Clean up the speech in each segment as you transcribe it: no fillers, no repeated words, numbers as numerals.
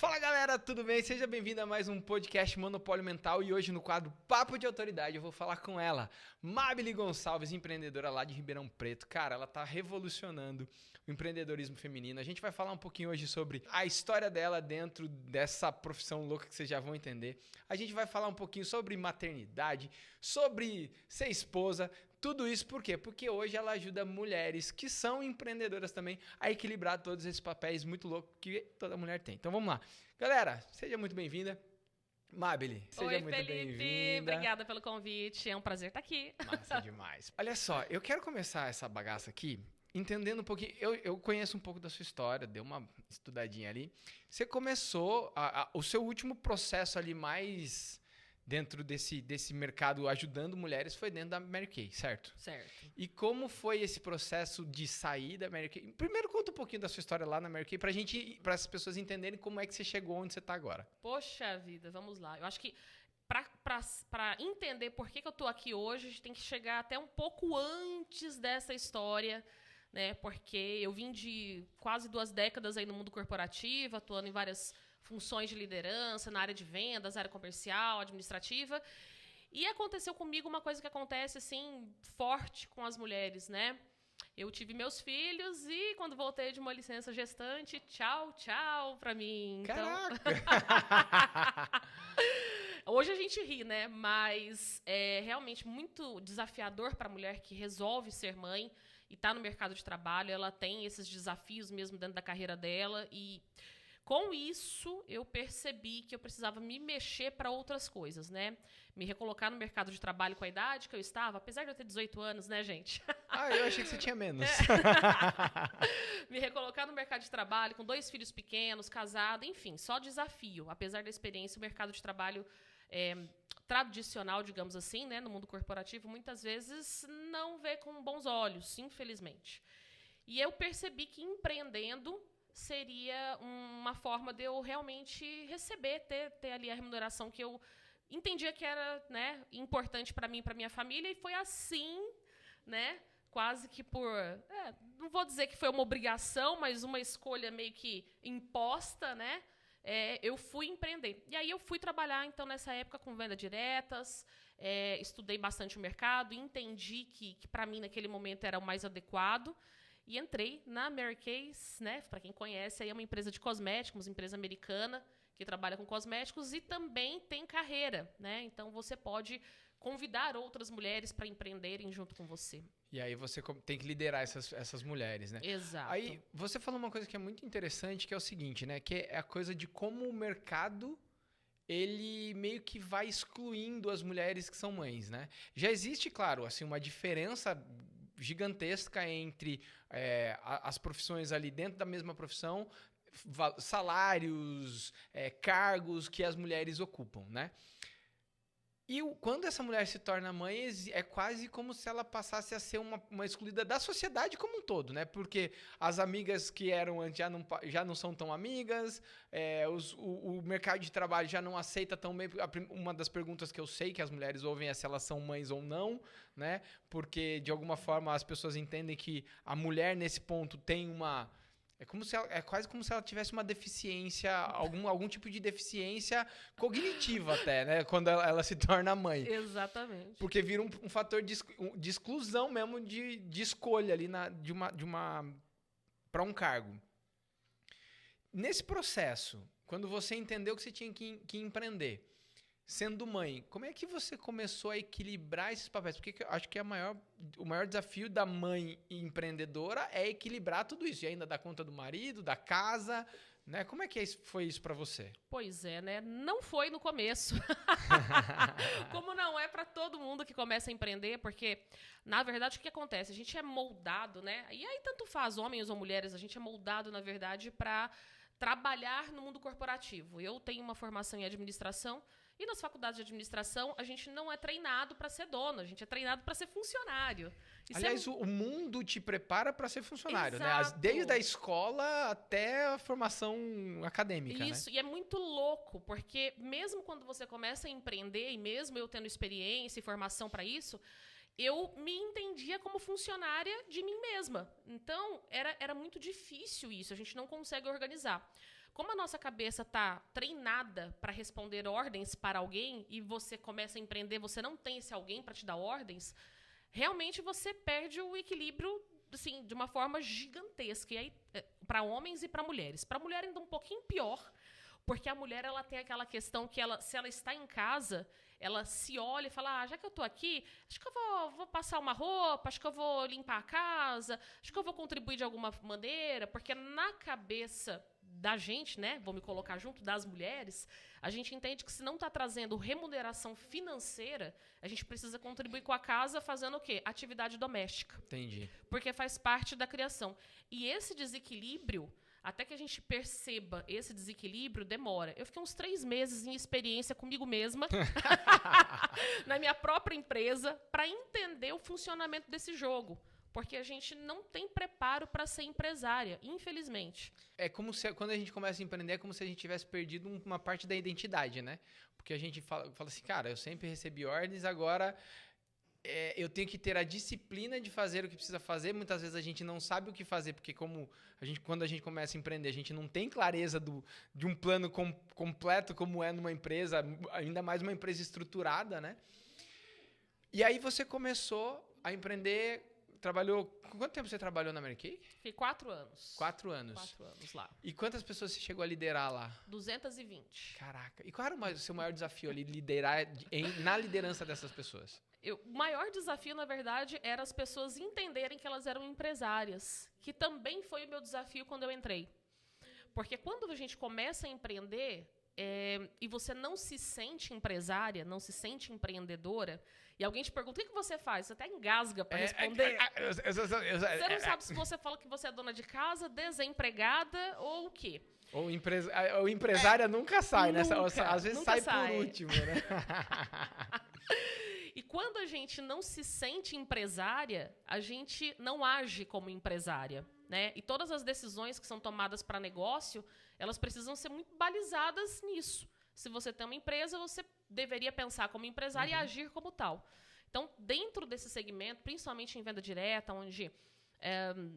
Fala galera, tudo bem? Seja bem-vindo a mais um podcast Monopólio Mental e hoje no quadro Papo de Autoridade eu vou falar com ela, Mabile Gonçalves, empreendedora lá de Ribeirão Preto. Cara, ela tá revolucionando o empreendedorismo feminino. A gente vai falar um pouquinho hoje sobre a história dela dentro dessa profissão louca que vocês já vão entender. A gente vai falar um pouquinho sobre maternidade, sobre ser esposa. Tudo isso por quê? Porque hoje ela ajuda mulheres que são empreendedoras também a equilibrar todos esses papéis muito loucos que toda mulher tem. Então vamos lá. Galera, seja muito bem-vinda. Mabile, seja muito bem-vinda. Obrigada pelo convite. É um prazer estar aqui. Massa demais. Olha só, eu quero começar essa bagaça aqui entendendo um pouquinho. Eu conheço um pouco da sua história, dei uma estudadinha ali. Você começou o seu último processo ali mais dentro desse mercado ajudando mulheres foi dentro da Mary Kay, certo? Certo. E como foi esse processo de sair da Mary Kay? Primeiro conta um pouquinho da sua história lá na Mary Kay para as pessoas entenderem como é que você chegou onde você está agora. Poxa vida, vamos lá. Eu acho que para entender por que eu tô aqui hoje, a gente tem que chegar até um pouco antes dessa história, né? Porque eu vim de quase 2 décadas aí no mundo corporativo, atuando em várias funções de liderança, na área de vendas, área comercial, administrativa. E aconteceu comigo uma coisa que acontece, assim, forte com as mulheres, né? Eu tive meus filhos e quando voltei de uma licença gestante, tchau pra mim. Caraca! Então... Hoje a gente ri, né? Mas é realmente muito desafiador para a mulher que resolve ser mãe e está no mercado de trabalho. Ela tem esses desafios mesmo dentro da carreira dela e... Com isso, eu percebi que eu precisava me mexer para outras coisas, né? Me recolocar no mercado de trabalho com a idade que eu estava, apesar de eu ter 18 anos, né, gente? Ah, eu achei que você tinha menos. Me recolocar no mercado de trabalho com 2 filhos pequenos, casado, enfim, só desafio. Apesar da experiência, o mercado de trabalho tradicional, digamos assim, né, no mundo corporativo, muitas vezes não vê com bons olhos, infelizmente. E eu percebi que empreendendo seria uma forma de eu realmente receber, ter ali a remuneração que eu entendia que era, né, importante para mim e para minha família, e foi assim, né, quase que por... não vou dizer que foi uma obrigação, mas uma escolha meio que imposta, né, eu fui empreender. E aí eu fui trabalhar, então, nessa época com vendas diretas, estudei bastante o mercado, entendi que para mim, naquele momento, era o mais adequado, e entrei na Mary Kay, né? Para quem conhece, aí é uma empresa de cosméticos, uma empresa americana que trabalha com cosméticos e também tem carreira, né? Então você pode convidar outras mulheres para empreenderem junto com você. E aí você tem que liderar essas mulheres, né? Exato. Aí você falou uma coisa que é muito interessante, que é o seguinte, né? Que é a coisa de como o mercado ele meio que vai excluindo as mulheres que são mães, né? Já existe, claro, assim, uma diferença gigantesca entre as profissões ali dentro da mesma profissão, salários, cargos que as mulheres ocupam, né? E quando essa mulher se torna mãe, é quase como se ela passasse a ser uma excluída da sociedade como um todo, né? Porque as amigas que eram antes já não são tão amigas, o mercado de trabalho já não aceita tão bem. Uma das perguntas que eu sei que as mulheres ouvem é se elas são mães ou não, né? Porque, de alguma forma, as pessoas entendem que a mulher, nesse ponto, tem uma... É quase como se ela tivesse uma deficiência, algum tipo de deficiência cognitiva até, né? Quando ela se torna mãe. Exatamente. Porque vira um fator de exclusão mesmo de escolha ali para um cargo. Nesse processo, quando você entendeu que você tinha que empreender, sendo mãe, como é que você começou a equilibrar esses papéis? Porque eu acho que o maior desafio da mãe empreendedora é equilibrar tudo isso. E ainda dar conta do marido, da casa, né? Como é que foi isso para você? Pois é, né? Não foi no começo. Como não é para todo mundo que começa a empreender, porque, na verdade, o que acontece? A gente é moldado, né? E aí tanto faz homens ou mulheres, a gente é moldado, na verdade, para trabalhar no mundo corporativo. Eu tenho uma formação em administração e nas faculdades de administração a gente não é treinado para ser dono, a gente é treinado para ser funcionário. Aliás, o mundo te prepara para ser funcionário, Exato. Né? Desde a escola até a formação acadêmica. Isso, né? E é muito louco, porque mesmo quando você começa a empreender, e mesmo eu tendo experiência e formação para isso, eu me entendia como funcionária de mim mesma. Então, era muito difícil isso, a gente não consegue organizar. como a nossa cabeça está treinada para responder ordens para alguém e você começa a empreender, você não tem esse alguém para te dar ordens, realmente você perde o equilíbrio assim, de uma forma gigantesca. E aí, para homens e para mulheres. Para a mulher ainda um pouquinho pior, porque a mulher ela tem aquela questão que se ela está em casa, ela se olha e fala, já que eu estou aqui, acho que eu vou passar uma roupa, acho que eu vou limpar a casa, acho que eu vou contribuir de alguma maneira, porque na cabeça da gente, né, vou me colocar junto das mulheres, a gente entende que se não está trazendo remuneração financeira, a gente precisa contribuir com a casa fazendo o quê? Atividade doméstica. Entendi. Porque faz parte da criação. E esse desequilíbrio, até que a gente perceba esse desequilíbrio, demora. Eu fiquei uns 3 meses em experiência comigo mesma, na minha própria empresa, para entender o funcionamento desse jogo. Porque a gente não tem preparo para ser empresária, infelizmente. É como se, quando a gente começa a empreender, é como se a gente tivesse perdido uma parte da identidade, né? Porque a gente fala assim, cara, eu sempre recebi ordens, agora eu tenho que ter a disciplina de fazer o que precisa fazer. Muitas vezes a gente não sabe o que fazer, porque quando a gente começa a empreender, a gente não tem clareza de um plano completo como é numa empresa, ainda mais uma empresa estruturada, né? E aí você começou a empreender, trabalhou... Quanto tempo você trabalhou na Mary Kay? Fiquei 4 anos. 4 anos. 4 anos lá. E quantas pessoas você chegou a liderar lá? 220. Caraca. E qual era o seu maior desafio ali, liderar na liderança dessas pessoas? O maior desafio, na verdade, era as pessoas entenderem que elas eram empresárias, que também foi o meu desafio quando eu entrei. Porque quando a gente começa a empreender e você não se sente empresária, não se sente empreendedora, e alguém te pergunta, o que você faz? Você até engasga para responder. Você não sabe se você fala que você é dona de casa, desempregada ou o quê. Ou empresária nunca sai, né? Às vezes sai por último, né? E quando a gente não se sente empresária, a gente não age como empresária, né? E todas as decisões que são tomadas para negócio, elas precisam ser muito balizadas nisso. Se você tem uma empresa, você deveria pensar como empresária e agir como tal. Então, dentro desse segmento, principalmente em venda direta, onde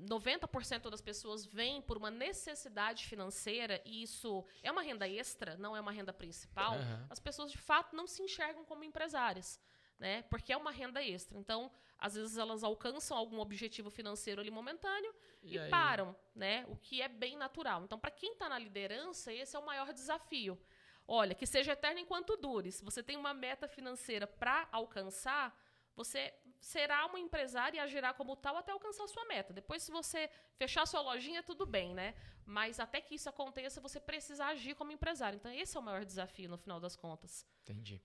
90% das pessoas vêm por uma necessidade financeira, e isso é uma renda extra, não é uma renda principal, as pessoas, de fato, não se enxergam como empresárias, né? Porque é uma renda extra. Então, às vezes, elas alcançam algum objetivo financeiro ali momentâneo e param, né? O que é bem natural. Então, para quem está na liderança, esse é o maior desafio. Olha, que seja eterno enquanto dure. Se você tem uma meta financeira para alcançar, você será uma empresária e agirá como tal até alcançar a sua meta. Depois, se você fechar sua lojinha, tudo bem, né? Mas até que isso aconteça, você precisa agir como empresário. Então, esse é o maior desafio, no final das contas. Entendi.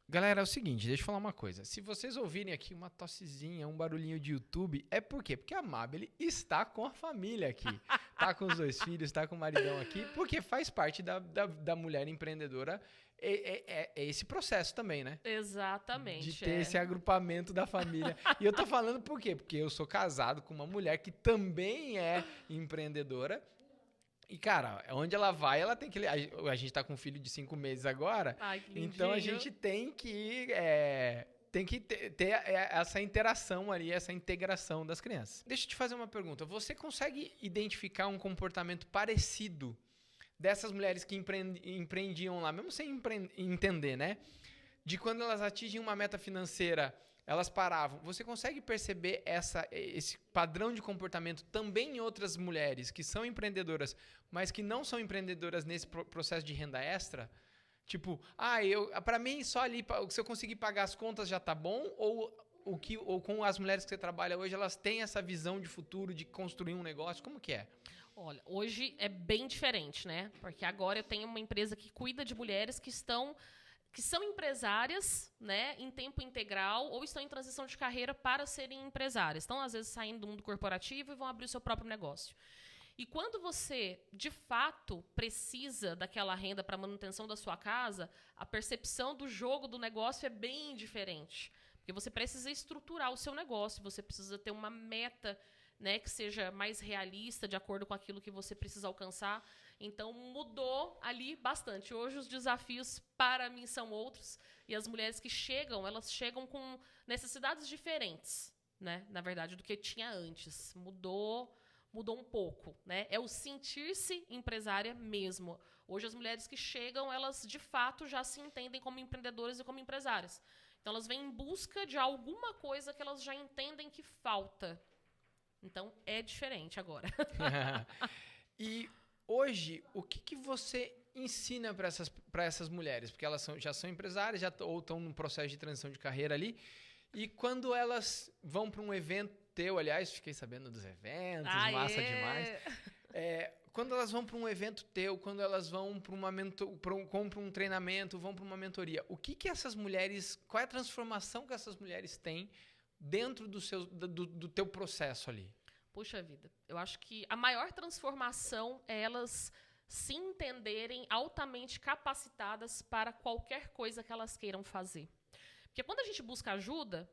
Galera, é o seguinte, deixa eu falar uma coisa. Se vocês ouvirem aqui uma tossezinha, um barulhinho de YouTube, é por quê? Porque a Mabel está com a família aqui. Tá com os 2 filhos, tá com o maridão aqui, porque faz parte da mulher empreendedora esse processo também, né? Exatamente. De ter esse agrupamento da família. E eu tô falando por quê? Porque eu sou casado com uma mulher que também é empreendedora. E, cara, onde ela vai, ela tem que... A gente tá com um filho de 5 meses agora. Ai, que lindinho. Então, a gente tem que ter essa interação ali, essa integração das crianças. Deixa eu te fazer uma pergunta. Você consegue identificar um comportamento parecido dessas mulheres que empreendiam lá, mesmo sem entender, né? De quando elas atingem uma meta financeira, elas paravam. Você consegue perceber esse padrão de comportamento também em outras mulheres que são empreendedoras, mas que não são empreendedoras nesse processo de renda extra? Tipo, para mim só ali, se eu conseguir pagar as contas já tá bom? Ou com as mulheres que você trabalha hoje, elas têm essa visão de futuro, de construir um negócio? Como que é? Olha, hoje é bem diferente, né? Porque agora eu tenho uma empresa que cuida de mulheres que são empresárias, né, em tempo integral ou estão em transição de carreira para serem empresárias. Estão, às vezes, saindo do mundo corporativo e vão abrir o seu próprio negócio. E quando você, de fato, precisa daquela renda para a manutenção da sua casa, a percepção do jogo do negócio é bem diferente. Porque você precisa estruturar o seu negócio, você precisa ter uma meta, né, que seja mais realista, de acordo com aquilo que você precisa alcançar. Então, mudou ali bastante. Hoje, os desafios, para mim, são outros. E as mulheres que chegam, elas chegam com necessidades diferentes, né, na verdade, do que tinha antes. Mudou mudou um pouco, né? É o sentir-se empresária mesmo. Hoje, as mulheres que chegam, elas, de fato, já se entendem como empreendedoras e como empresárias. Então, elas vêm em busca de alguma coisa que elas já entendem que falta. Então, é diferente agora. E hoje, o que você ensina para essas mulheres? Porque elas já são empresárias, ou estão num processo de transição de carreira ali. E quando elas vão para um evento teu, aliás, fiquei sabendo dos eventos, massa demais. Quando elas vão para um evento teu, quando elas vão para um treinamento, vão para uma mentoria, qual é a transformação que essas mulheres têm dentro do teu processo ali? Puxa vida, eu acho que a maior transformação é elas se entenderem altamente capacitadas para qualquer coisa que elas queiram fazer. Porque quando a gente busca ajuda,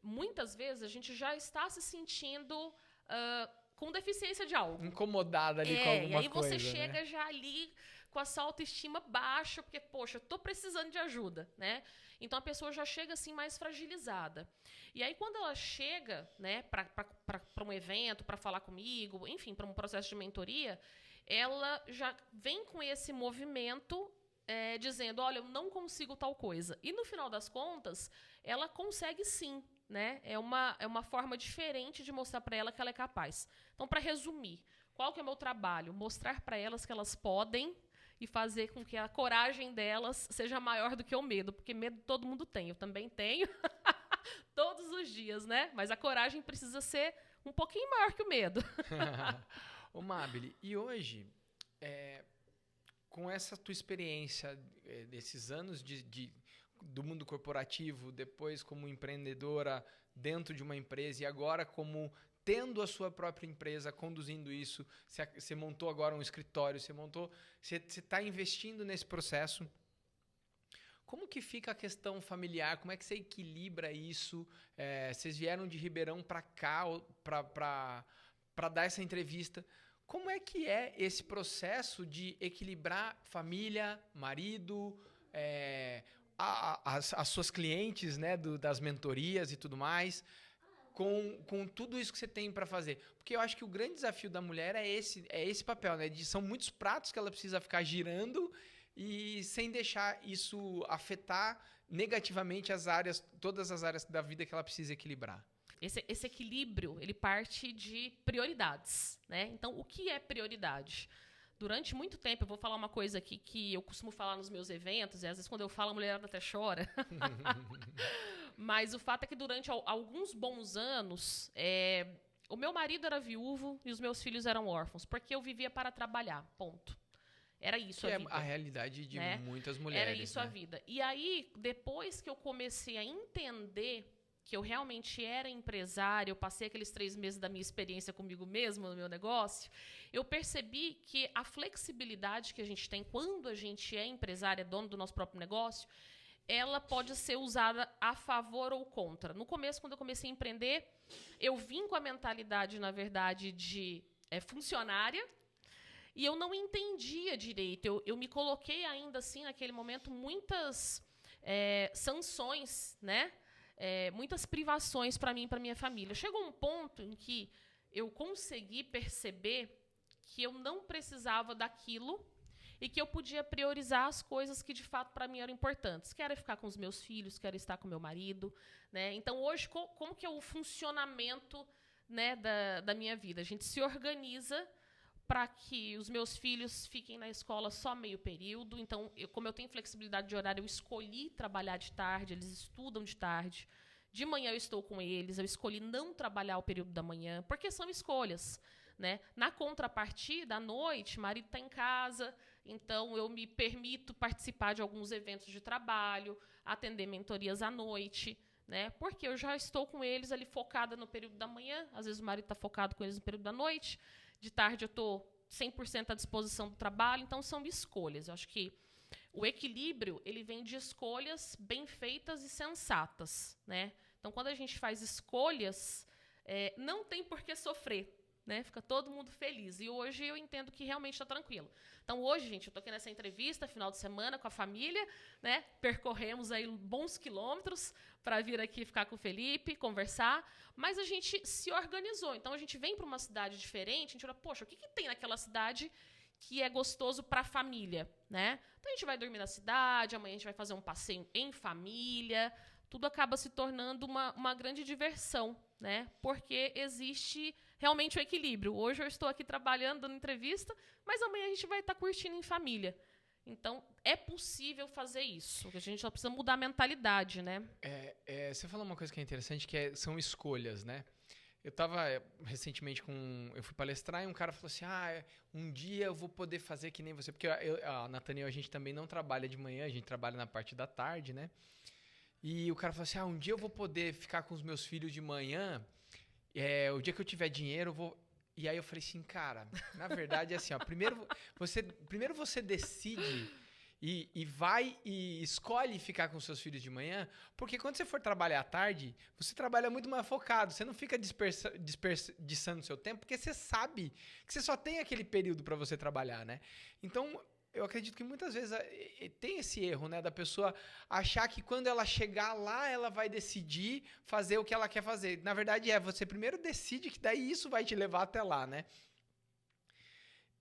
muitas vezes a gente já está se sentindo com deficiência de algo. Incomodada ali com alguma coisa. E aí você chega já ali com a sua autoestima baixa, porque, poxa, eu estou precisando de ajuda, né? Então a pessoa já chega assim mais fragilizada. E aí quando ela chega, né, para um evento, para falar comigo, enfim, para um processo de mentoria, ela já vem com esse movimento dizendo, olha, eu não consigo tal coisa. E no final das contas, ela consegue sim, né? É uma forma diferente de mostrar para ela que ela é capaz. Então, para resumir, qual que é o meu trabalho? Mostrar para elas que elas podem e fazer com que a coragem delas seja maior do que o medo, porque medo todo mundo tem, eu também tenho, todos os dias, né? Mas a coragem precisa ser um pouquinho maior que o medo. Ô, Mabile, e hoje, com essa tua experiência desses anos do mundo corporativo, depois como empreendedora dentro de uma empresa e agora como tendo a sua própria empresa, conduzindo isso, você montou agora um escritório, você está investindo nesse processo. Como que fica a questão familiar? Como é que você equilibra isso? Vocês vieram de Ribeirão para cá para dar essa entrevista. Como é que é esse processo de equilibrar família, marido, as suas clientes, né, das mentorias e tudo mais, com tudo isso que você tem para fazer? Porque eu acho que o grande desafio da mulher é esse papel, né? São muitos pratos que ela precisa ficar girando e sem deixar isso afetar negativamente todas as áreas da vida que ela precisa equilibrar. Esse equilíbrio, ele parte de prioridades, né? Então, o que é prioridade? Durante muito tempo, eu vou falar uma coisa aqui que eu costumo falar nos meus eventos, e às vezes quando eu falo, a mulherada até chora. Mas o fato é que durante alguns bons anos, o meu marido era viúvo e os meus filhos eram órfãos, porque eu vivia para trabalhar, ponto. Era isso a vida. É a realidade de muitas mulheres. Era isso a vida. E aí, depois que eu comecei a entender que eu realmente era empresária, eu passei aqueles 3 meses da minha experiência comigo mesma, no meu negócio, eu percebi que a flexibilidade que a gente tem quando a gente é empresária, dono do nosso próprio negócio, ela pode ser usada a favor ou contra. No começo, quando eu comecei a empreender, eu vim com a mentalidade, na verdade, de funcionária, e eu não entendia direito. Eu me coloquei ainda assim, naquele momento, muitas sanções, né? Muitas privações para mim e para minha família. Chegou um ponto em que eu consegui perceber que eu não precisava daquilo e que eu podia priorizar as coisas que, de fato, para mim eram importantes. Quero ficar com os meus filhos, quero estar com meu marido, né? Então, hoje, como que é o funcionamento, né, da minha vida? A gente se organiza para que os meus filhos fiquem na escola só meio período. Então, como eu tenho flexibilidade de horário, eu escolhi trabalhar de tarde, eles estudam de tarde. De manhã eu estou com eles, eu escolhi não trabalhar o período da manhã, porque são escolhas, né? Na contrapartida, à noite, o marido está em casa, então eu me permito participar de alguns eventos de trabalho, atender mentorias à noite, né? Porque eu já estou com eles ali focada no período da manhã, às vezes o marido está focado com eles no período da noite, de tarde eu estou 100% à disposição do trabalho, então são escolhas. Eu acho que o equilíbrio ele vem de escolhas bem feitas e sensatas, né? Então, quando a gente faz escolhas, não tem por que sofrer, né? Fica todo mundo feliz. E hoje eu entendo que realmente está tranquilo. Então, hoje, gente, eu estou aqui nessa entrevista, final de semana, com a família, né? Percorremos aí bons quilômetros para vir aqui ficar com o Felipe, conversar, mas a gente se organizou. Então, a gente vem para uma cidade diferente, a gente olha, poxa, o que tem naquela cidade que é gostoso para a família, né? Então, a gente vai dormir na cidade, amanhã a gente vai fazer um passeio em família, tudo acaba se tornando uma grande diversão, né? Porque existe realmente o equilíbrio. Hoje eu estou aqui trabalhando, dando entrevista, mas amanhã a gente vai estar curtindo em família. Então, é possível fazer isso. A gente só precisa mudar a mentalidade, né? Você falou uma coisa que é interessante, são escolhas, né? Eu estava recentemente eu fui palestrar e um cara falou assim, um dia eu vou poder fazer que nem você. Porque a Nathaniel, a gente também não trabalha de manhã, a gente trabalha na parte da tarde, né? E o cara falou assim, um dia eu vou poder ficar com os meus filhos de manhã, o dia que eu tiver dinheiro eu vou... E aí eu falei assim, cara, na verdade é assim, ó, primeiro você decide e vai e escolhe ficar com seus filhos de manhã, porque quando você for trabalhar à tarde, você trabalha muito mais focado, você não fica desperdiçando seu tempo, porque você sabe que você só tem aquele período para você trabalhar, né? Então, eu acredito que muitas vezes tem esse erro, né, da pessoa achar que quando ela chegar lá, ela vai decidir fazer o que ela quer fazer. Na verdade, você primeiro decide que daí isso vai te levar até lá, né?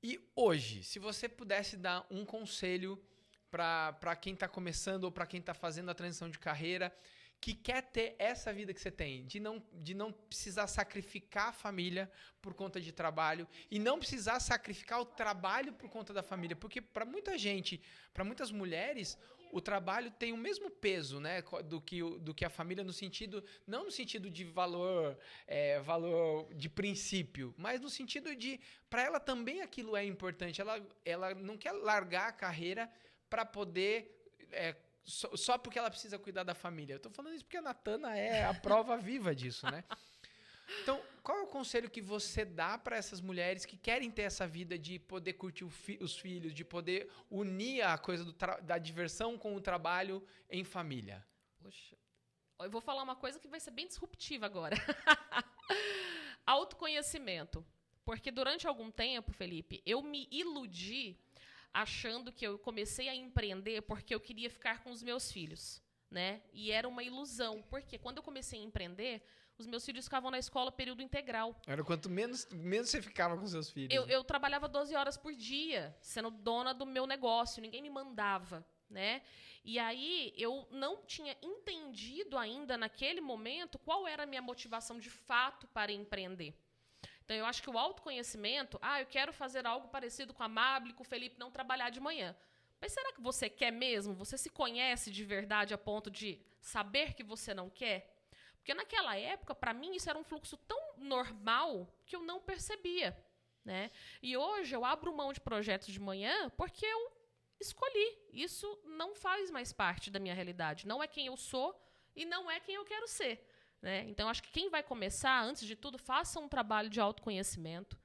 E hoje, se você pudesse dar um conselho para quem está começando ou para quem está fazendo a transição de carreira, que quer ter essa vida que você tem, de não precisar sacrificar a família por conta de trabalho e não precisar sacrificar o trabalho por conta da família, porque para muita gente, para muitas mulheres, o trabalho tem o mesmo peso, né, do que a família não no sentido de valor de princípio, mas no sentido de, para ela também aquilo é importante, ela não quer largar a carreira para poder... Só porque ela precisa cuidar da família. Eu tô falando isso porque a Natana é a prova viva disso, né? Então, qual é o conselho que você dá para essas mulheres que querem ter essa vida de poder curtir os filhos, de poder unir a coisa da diversão com o trabalho em família? Poxa, eu vou falar uma coisa que vai ser bem disruptiva agora. Autoconhecimento. Porque durante algum tempo, Felipe, eu me iludi achando que eu comecei a empreender porque eu queria ficar com os meus filhos, né? E era uma ilusão, porque quando eu comecei a empreender, os meus filhos ficavam na escola período integral. Era quanto menos você ficava com seus filhos. Eu trabalhava 12 horas por dia, sendo dona do meu negócio, ninguém me mandava, né? E aí eu não tinha entendido ainda naquele momento qual era a minha motivação de fato para empreender. Então, eu acho que o autoconhecimento, eu quero fazer algo parecido com a Mabel, com o Felipe, não trabalhar de manhã. Mas será que você quer mesmo? Você se conhece de verdade a ponto de saber que você não quer? Porque naquela época, para mim, isso era um fluxo tão normal que eu não percebia, né? E hoje eu abro mão de projetos de manhã porque eu escolhi. Isso não faz mais parte da minha realidade. Não é quem eu sou e não é quem eu quero ser. Né? Então, acho que quem vai começar, antes de tudo, faça um trabalho de autoconhecimento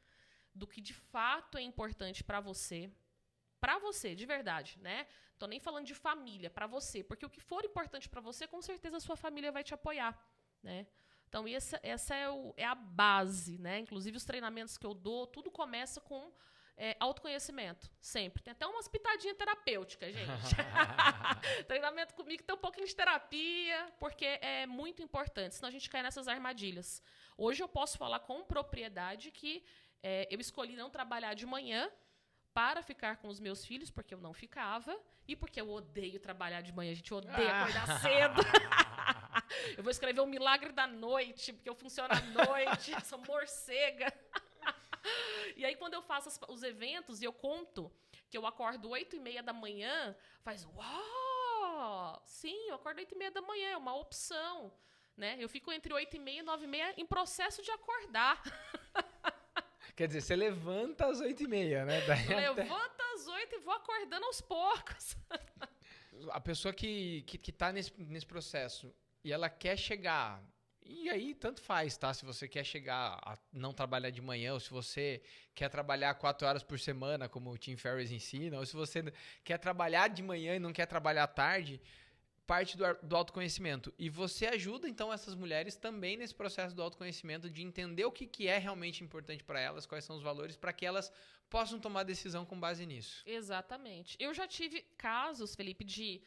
do que de fato é importante para você, de verdade, né? Tô nem falando de família, para você, porque o que for importante para você, com certeza a sua família vai te apoiar, né? Então, essa é a base, né? Inclusive, os treinamentos que eu dou, tudo começa com autoconhecimento, sempre. Tem até umas pitadinhas terapêuticas, gente. Treinamento comigo tem um pouquinho de terapia, porque é muito importante, senão a gente cai nessas armadilhas. Hoje eu posso falar com propriedade que eu escolhi não trabalhar de manhã para ficar com os meus filhos, porque eu não ficava, e porque eu odeio trabalhar de manhã, a gente odeia acordar cedo. Eu vou escrever o Milagre da Noite, porque eu funciono à noite, sou morcega. E aí, quando eu faço os eventos e eu conto que eu acordo 8h30 da manhã, faz, uau! Sim, eu acordo 8h30 da manhã, é uma opção. Né? Eu fico entre 8h30 e 9h30 em processo de acordar. Quer dizer, você levanta às 8h30, né? Levanta às 8 e vou acordando aos poucos. A pessoa que tá nesse processo e ela quer chegar... E aí, tanto faz, tá? Se você quer chegar a não trabalhar de manhã, ou se você quer trabalhar 4 horas por semana, como o Tim Ferriss ensina, ou se você quer trabalhar de manhã e não quer trabalhar à tarde, parte do autoconhecimento. E você ajuda, então, essas mulheres também nesse processo do autoconhecimento, de entender o que é realmente importante para elas, quais são os valores, para que elas possam tomar decisão com base nisso. Exatamente. Eu já tive casos, Felipe, de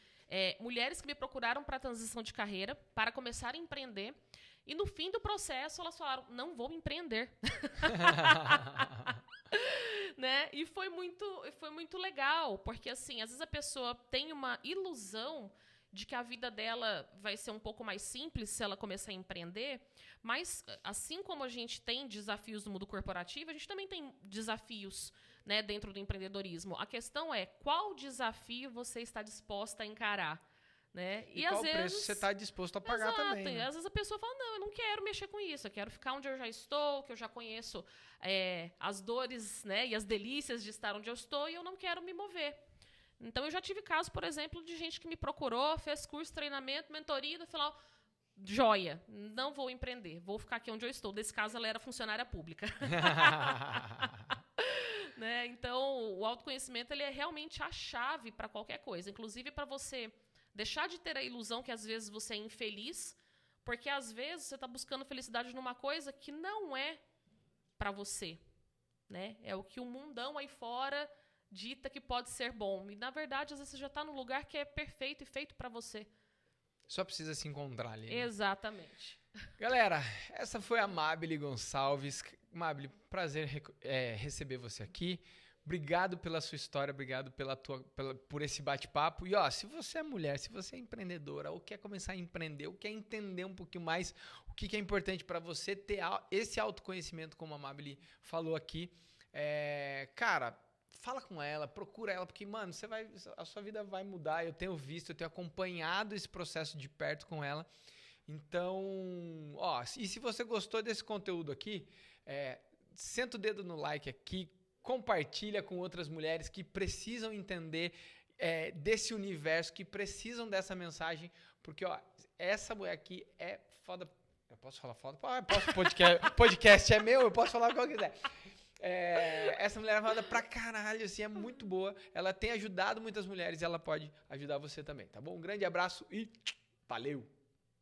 mulheres que me procuraram para transição de carreira, para começar a empreender, e no fim do processo elas falaram, não vou empreender. Né? E foi muito legal, porque assim, às vezes a pessoa tem uma ilusão de que a vida dela vai ser um pouco mais simples se ela começar a empreender, mas assim como a gente tem desafios no mundo corporativo, a gente também tem desafios, né, dentro do empreendedorismo. A questão é qual desafio você está disposta a encarar. Né? E qual preço você está disposto a pagar também. Né? Às vezes a pessoa fala, não, eu não quero mexer com isso, eu quero ficar onde eu já estou, que eu já conheço as dores, né, e as delícias de estar onde eu estou, e eu não quero me mover. Então, eu já tive casos, por exemplo, de gente que me procurou, fez curso, treinamento, mentoria, e falou, joia, não vou empreender, vou ficar aqui onde eu estou. Nesse caso, ela era funcionária pública. Né? Então, o autoconhecimento ele é realmente a chave para qualquer coisa, inclusive para você deixar de ter a ilusão que, às vezes, você é infeliz, porque, às vezes, você está buscando felicidade numa coisa que não é para você. Né? É o que o mundão aí fora dita que pode ser bom. E, na verdade, às vezes você já está num lugar que é perfeito e feito para você. Só precisa se encontrar ali. Né? Exatamente. Galera, essa foi a Mabile Gonçalves. Mabile, prazer receber você aqui. Obrigado pela sua história, obrigado por esse bate-papo. E, ó, se você é mulher, se você é empreendedora, ou quer começar a empreender, ou quer entender um pouquinho mais o que é importante para você ter esse autoconhecimento, como a Mabile falou aqui, cara, fala com ela, procura ela, porque, mano, a sua vida vai mudar. Eu tenho visto, eu tenho acompanhado esse processo de perto com ela. Então, ó, e se você gostou desse conteúdo aqui, senta o dedo no like aqui, compartilha com outras mulheres que precisam entender desse universo, que precisam dessa mensagem, porque, ó, essa mulher aqui é foda. Eu posso falar foda? Posso, podcast é meu, eu posso falar o que eu quiser. Essa mulher é foda pra caralho, assim, é muito boa. Ela tem ajudado muitas mulheres e ela pode ajudar você também, tá bom? Um grande abraço e valeu!